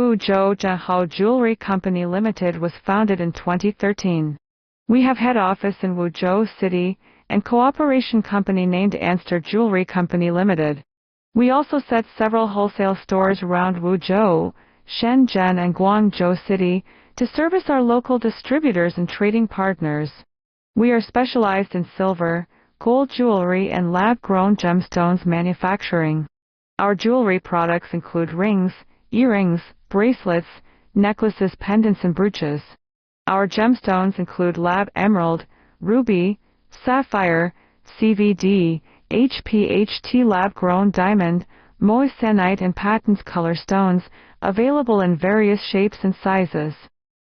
Wuzhou Zhenhao Jewelry Company Limited was founded in 2013. We have head office in Wuzhou City and cooperation company named Anster Jewelry Company Limited. We also set several wholesale stores around Wuzhou, Shenzhen and Guangzhou City to service our local distributors and trading partners. We are specialized in silver, gold jewelry and lab-grown gemstones manufacturing. Our jewelry products include rings, earrings, bracelets, necklaces, pendants and brooches. Our gemstones include lab emerald, ruby, sapphire, CVD, HPHT lab-grown diamond, moissanite and patent color stones, available in various shapes and sizes.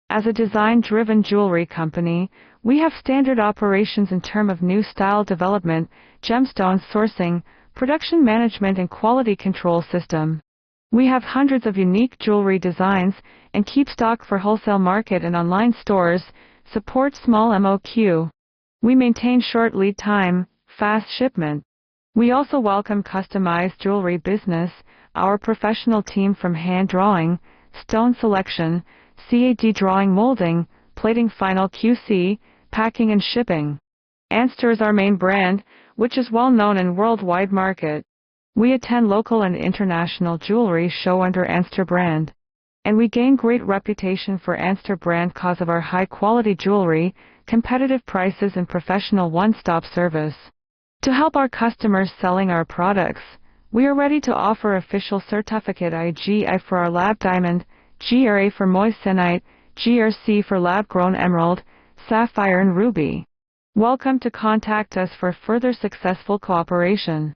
As a design-driven jewelry company, we have standard operations in terms of new style development, gemstone sourcing, production management and quality control system. We have hundreds of unique jewelry designs and keep stock for wholesale market and online stores, support small MOQ. We maintain short lead time, fast shipment. We also welcome customized jewelry business, our professional team from hand drawing, stone selection, CAD drawing, molding, plating, final QC, packing and shipping. Anster is our main brand, which is well known in worldwide market. We attend local and international jewelry show under Anster brand. And we gain great reputation for Anster brand cause of our high quality jewelry, competitive prices and professional one-stop service. To help our customers selling our products, we are ready to offer official certificate IGI for our lab diamond, GRA for moissanite, GRC for lab-grown emerald, sapphire and ruby. Welcome to contact us for further successful cooperation.